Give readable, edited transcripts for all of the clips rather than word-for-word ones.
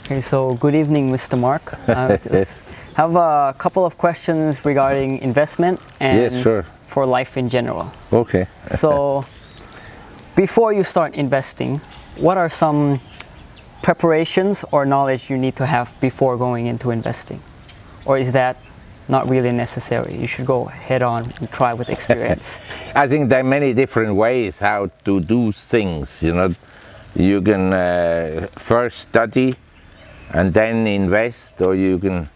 Okay, so good evening, Mr. Mark. I just have a couple of questions regarding investment and Yes, sure. for life in general. Okay. So, before you start investing, what are some preparations or knowledge you need to have before going into investing? Or is that not really necessary? You should go head on and try with experience. I think there are many different ways how to do things. You can first study and then invest, or you can,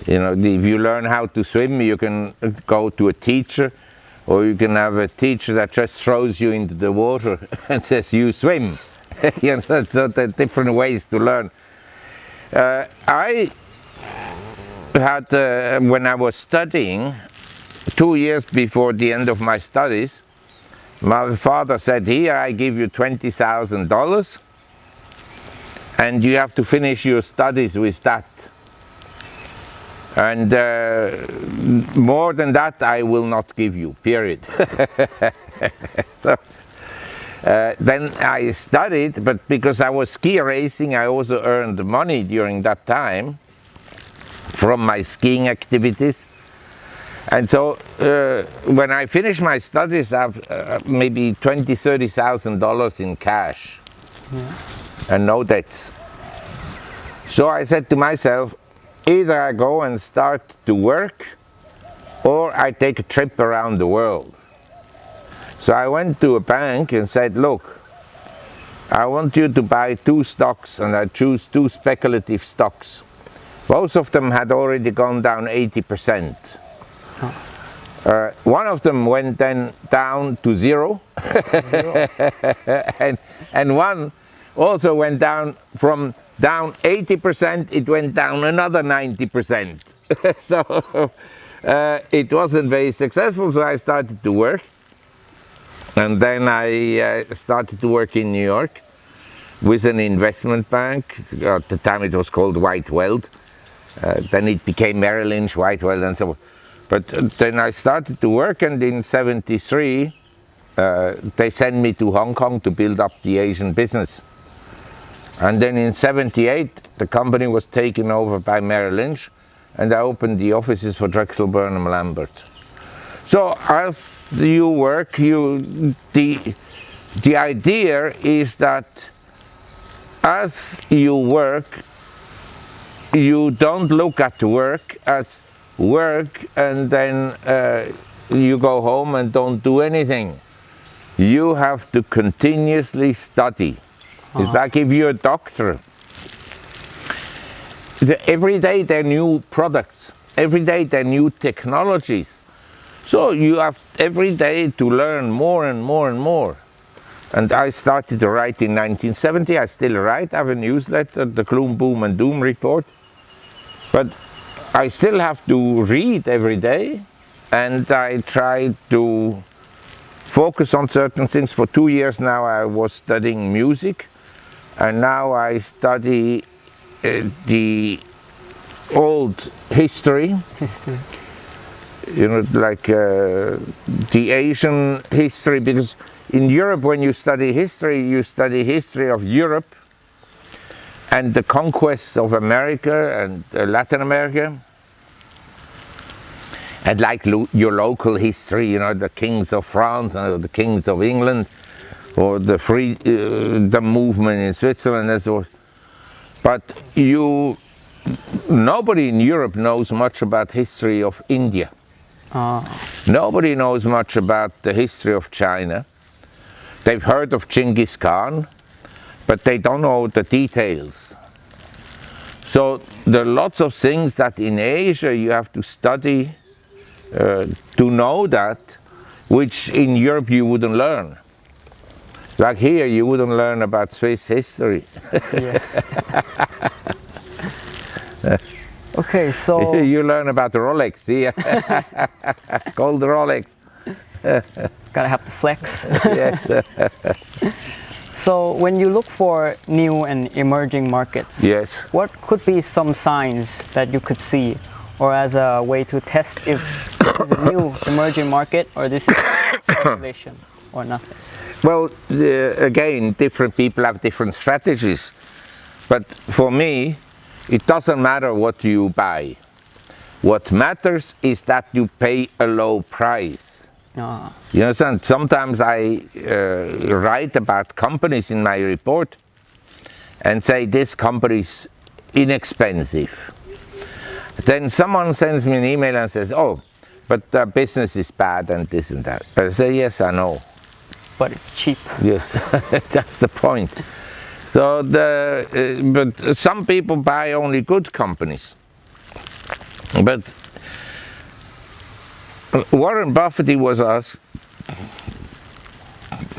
if you learn how to swim, you can go to a teacher, or you can have a teacher that just throws you into the water and says, you swim. So there are different ways to learn. I had, when I was studying, 2 years before the end of my studies, my father said, here I give you $20,000 and you have to finish your studies with that. And more than that I will not give you, period. So then I studied, but because I was ski racing, I also earned money during that time from my skiing activities. And so when I finished my studies, I have maybe $20,000–$30,000 in cash. Yeah. And no debts. So I said to myself, either I go and start to work, or I take a trip around the world. So I went to a bank and said, look, I want you to buy 2 stocks, and I choose 2 speculative stocks. Both of them had already gone down 80%. One of them went then down to zero. and one also went down from down 80%, it went down another 90%. So it wasn't very successful, so I started to work. And then I started to work in New York with an investment bank. At the time it was called White Weld. Then it became Merrill Lynch, White Weld, and so on. But then I started to work, and in '73 they sent me to Hong Kong to build up the Asian business. And then in '78 the company was taken over by Merrill Lynch, and I opened the offices for Drexel Burnham Lambert. So as you work, the idea is that as you work, you don't look at work as work and then you go home and don't do anything. You have to continuously study. It's like if you're a doctor. Every day there are new products. Every day there are new technologies. So you have every day to learn more and more and more. And I started to write in 1970. I still write. I have a newsletter, the Gloom, Boom and Doom Report. But I still have to read every day, and I try to focus on certain things. For 2 years now I was studying music, and now I study the old history. Like the Asian history, because in Europe when you study history of Europe and the conquests of America and Latin America, and like your local history, the kings of France and the kings of England, or the movement in Switzerland and so on. But nobody in Europe knows much about history of India. Nobody knows much about the history of China. They've heard of Genghis Khan, but they don't know the details. So there are lots of things that in Asia you have to study to know that, which in Europe you wouldn't learn. Like here you wouldn't learn about Swiss history. Okay, so you learn about the Rolex, yeah. Gold Rolex. Gotta have the flex. Yes. So when you look for new and emerging markets, yes, what could be some signs that you could see, or as a way to test if this is a new emerging market or this is speculation or nothing? Well, again, different people have different strategies. But for me, it doesn't matter what you buy. What matters is that you pay a low price. You understand? Sometimes I write about companies in my report and say this company is inexpensive. Then someone sends me an email and says, oh, but the business is bad and this and that. I say, yes, I know. But it's cheap. Yes, that's the point. So but some people buy only good companies. But Warren Buffett, he was asked,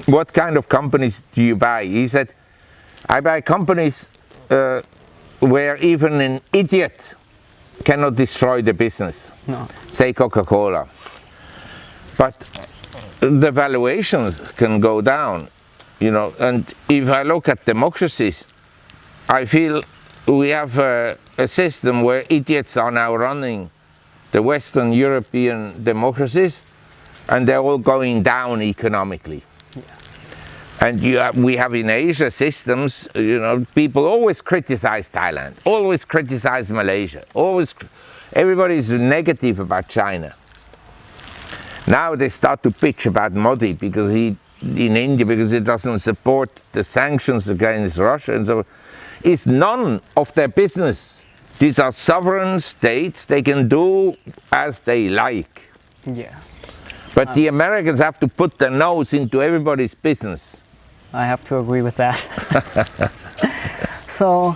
what kind of companies do you buy? He said, I buy companies where even an idiot cannot destroy the business. No. Say Coca-Cola. But the valuations can go down, you know, and if I look at democracies, I feel we have a system where idiots are now running the Western European democracies, and they're all going down economically. Yeah. And we have in Asia systems, you know, people always criticize Thailand, always criticize Malaysia, everybody is negative about China. Now they start to pitch about Modi because in India, because he doesn't support the sanctions against Russia, and so it's none of their business. These are sovereign states, they can do as they like. Yeah. But the Americans have to put their nose into everybody's business. I have to agree with that. So,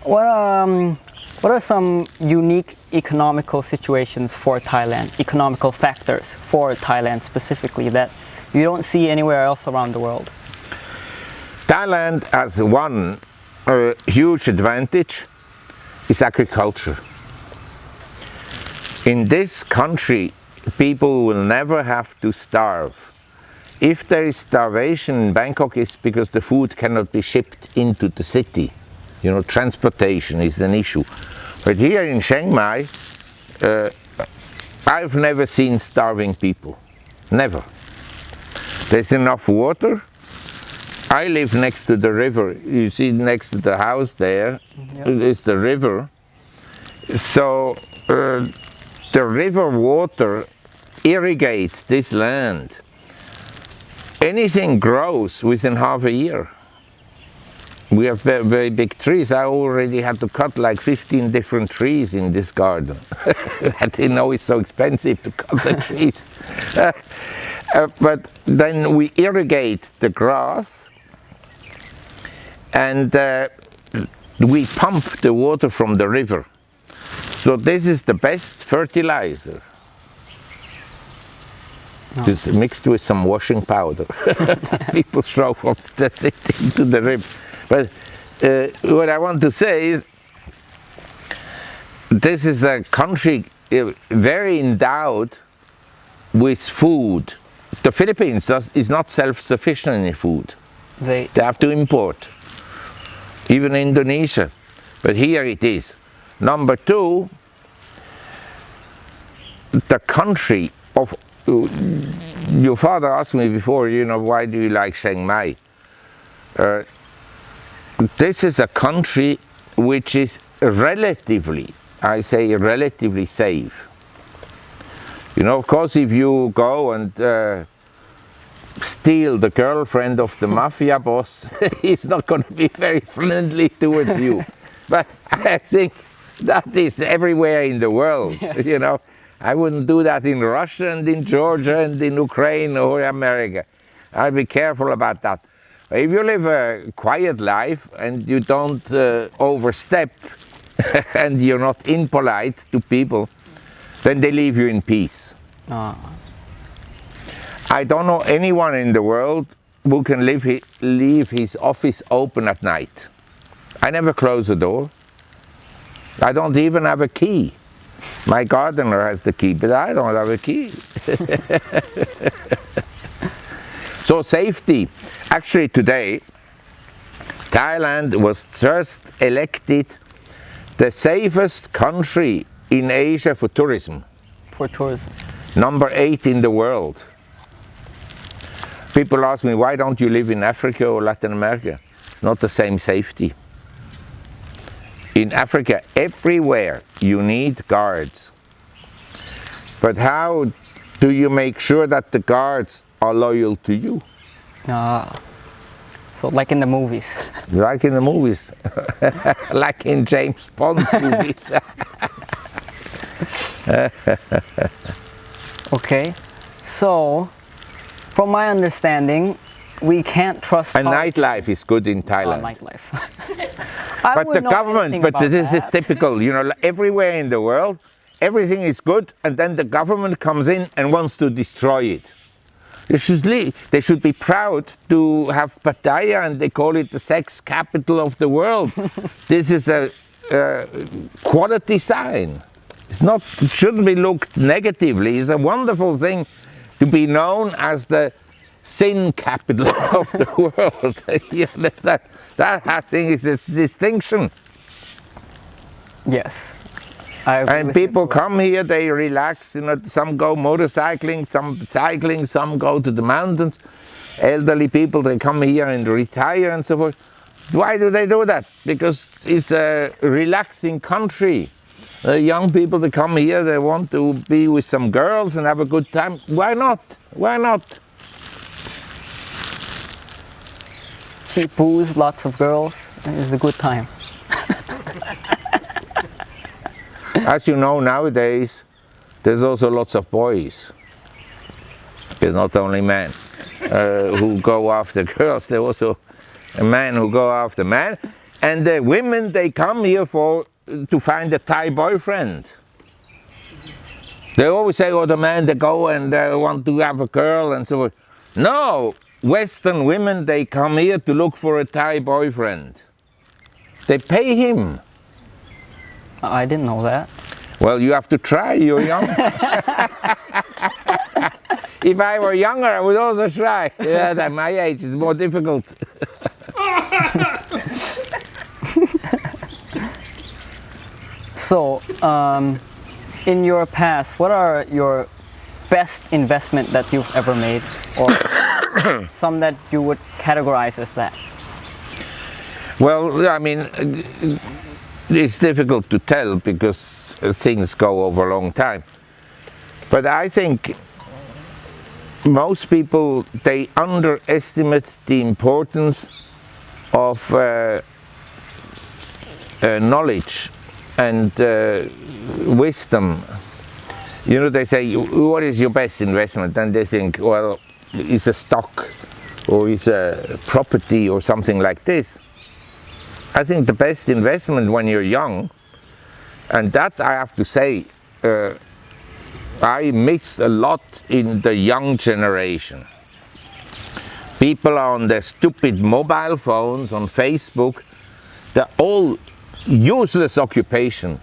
what are some unique economical situations for Thailand, economical factors for Thailand specifically that you don't see anywhere else around the world? Thailand has one huge advantage, is agriculture. In this country, people will never have to starve. If there is starvation in Bangkok, it's because the food cannot be shipped into the city. You know, transportation is an issue. But here in Chiang Mai, I've never seen starving people. Never. There's enough water. I live next to the river. You see next to the house there, yep, is the river. So the river water irrigates this land. Anything grows within half a year. We have very, very big trees. I already had to cut like 15 different trees in this garden. I didn't know it's so expensive to cut the trees. But then we irrigate the grass, and we pump the water from the river. So this is the best fertilizer. It's mixed with some washing powder. People throw from the city into the river. But what I want to say is, this is a country very endowed with food. The Philippines is not self-sufficient in food. They have to import. Even Indonesia. But here it is. Number two, the country of... Your father asked me before, you know, why do you like Chiang Mai? This is a country which is relatively, I say relatively safe. You know, of course, if you go and steal the girlfriend of the mafia boss, he's not going to be very friendly towards you. But I think that is everywhere in the world, yes. You know. I wouldn't do that in Russia and in Georgia and in Ukraine or America. I'll be careful about that. If you live a quiet life and you don't overstep and you're not impolite to people, then they leave you in peace. I don't know anyone in the world who can leave his office open at night. I never close the door. I don't even have a key. My gardener has the key, but I don't have a key. So safety. Actually today, Thailand was just elected the safest country in Asia for tourism. For tourism. Number 8 in the world. People ask me, why don't you live in Africa or Latin America? It's not the same safety. In Africa, everywhere you need guards. But how do you make sure that the guards are loyal to you? So like in the movies. Like in the movies. Like in James Bond movies. Okay. So, from my understanding, we can't trust And nightlife is good in Thailand. Nightlife. I But the wouldn't know government, anything but about this is that. typical, you know, everywhere in the world, everything is good, and then the government comes in and wants to destroy it. They should be proud to have Pattaya, and they call it the sex capital of the world. This is a quality sign. It shouldn't be looked negatively. It's a wonderful thing to be known as the sin capital of the world. You understand? That I think is a distinction. Yes. I agree And with you people too. come here, they relax, you know, some go motorcycling, some cycling, some go to the mountains. Elderly people, they come here and retire and so forth. Why do they do that? Because it's a relaxing country. Young people, they come here, they want to be with some girls and have a good time. Why not? Why not? Cheap booze, lots of girls, it's a good time. As you know, nowadays, there's also lots of boys. There's not only men who go after girls, there's also a man who go after men. And the women, they come here to find a Thai boyfriend. They always say, oh, the men, they go and want to have a girl and so forth. No, Western women, they come here to look for a Thai boyfriend. They pay him. I didn't know that. Well, you have to try, you're young. If I were younger, I would also try. Yeah, at my age, it's more difficult. So, in your past, what are your best investment that you've ever made, or some that you would categorize as that? Well, I mean, it's difficult to tell because things go over a long time. But I think most people, they underestimate the importance of knowledge and wisdom. You know, they say, what is your best investment? And they think, well, it's a stock or it's a property or something like this. I think the best investment when you're young, and that I have to say, I miss a lot in the young generation. People are on their stupid mobile phones, on Facebook, they're all useless occupation.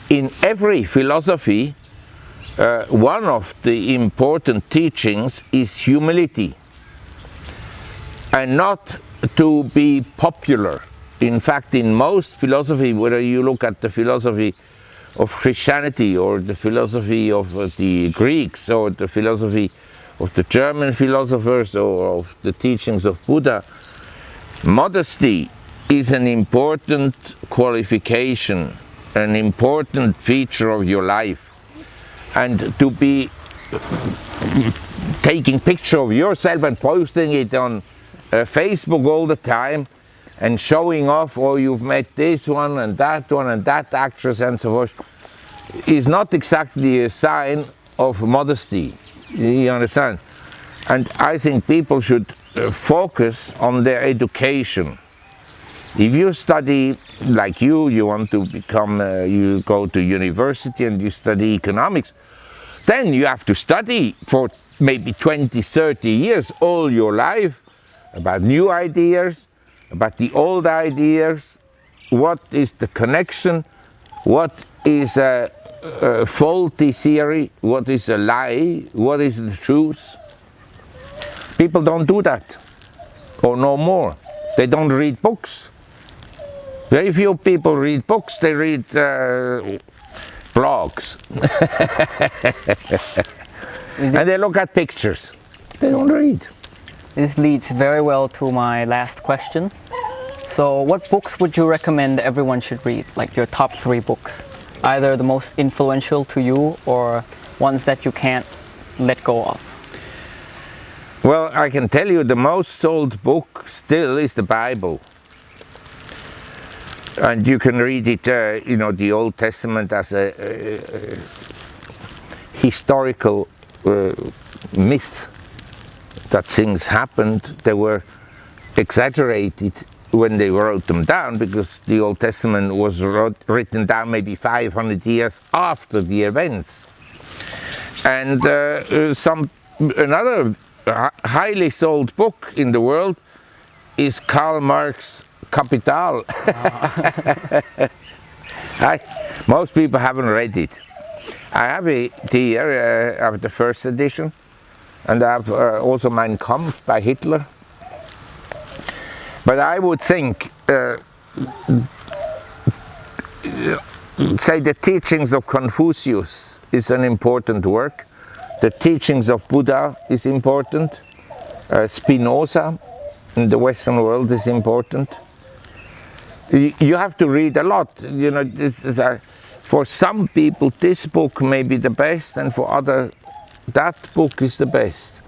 In every philosophy, one of the important teachings is humility, and not to be popular. In fact, in most philosophy, whether you look at the philosophy of Christianity or the philosophy of the Greeks or the philosophy of the German philosophers or of the teachings of Buddha, modesty is an important qualification, an important feature of your life. And to be taking picture of yourself and posting it on Facebook all the time and showing off, oh, you've met this one and that actress and so forth, is not exactly a sign of modesty. You understand? And I think people should focus on their education. If you study, like you want to become, you go to university and you study economics, then you have to study for maybe 20, 30 years, all your life, about new ideas, about the old ideas, what is the connection, what is a faulty theory, what is a lie, what is the truth. People don't do that, or no more. They don't read books. Very few people read books, they read blogs. And they look at pictures. They don't read. This leads very well to my last question. So, what books would you recommend everyone should read? Like your top 3 books, either the most influential to you or ones that you can't let go of. Well, I can tell you the most sold book still is the Bible. And you can read it, the Old Testament as a historical myth that things happened. They were exaggerated when they wrote them down, because the Old Testament was written down maybe 500 years after the events. And another highly sold book in the world is Karl Marx's Capital. Most people haven't read it. I have it here, I have the first edition, and I have also Mein Kampf by Hitler. But I would think, say the teachings of Confucius is an important work. The teachings of Buddha is important. Spinoza in the Western world is important. You have to read a lot. This is for some people this book may be the best, and for others that book is the best.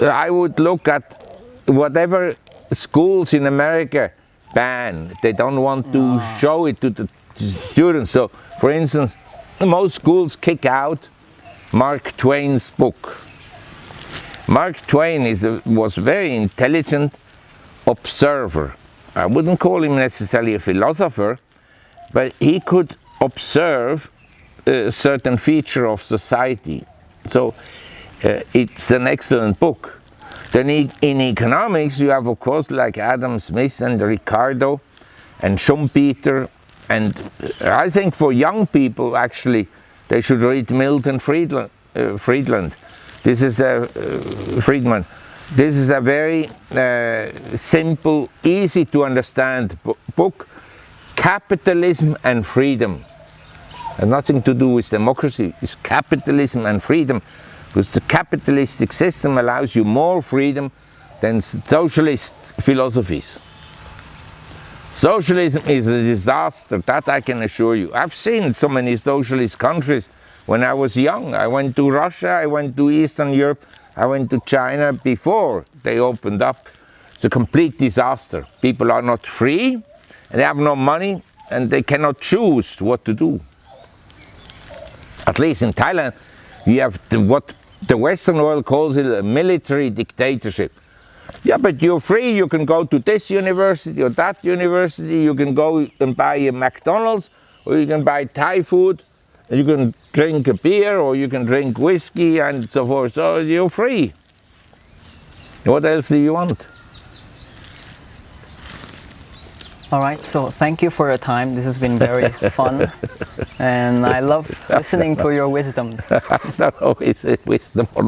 I would look at whatever schools in America ban. They don't want to show it to the students. So, for instance, most schools kick out Mark Twain's book. Mark Twain was a very intelligent observer. I wouldn't call him necessarily a philosopher, but he could observe a certain feature of society. So it's an excellent book. Then in economics you have, of course, like Adam Smith and Ricardo and Schumpeter, and I think for young people actually they should read Milton Friedman. This is a very simple, easy to understand book. Capitalism and Freedom. Has nothing to do with democracy. It's capitalism and freedom, because the capitalistic system allows you more freedom than socialist philosophies. Socialism is a disaster, that I can assure you. I've seen so many socialist countries when I was young. I went to Russia, I went to Eastern Europe, I went to China before they opened up. It's a complete disaster. People are not free, and they have no money, and they cannot choose what to do. At least in Thailand, you have what the Western world calls it a military dictatorship. Yeah, but you're free, you can go to this university or that university, you can go and buy a McDonald's, or you can buy Thai food, you can drink a beer, or you can drink whiskey and so forth. So you're free. What else do you want? All right, so thank you for your time. This has been very fun, and I love listening to your wisdoms. I don't know, it's wisdom.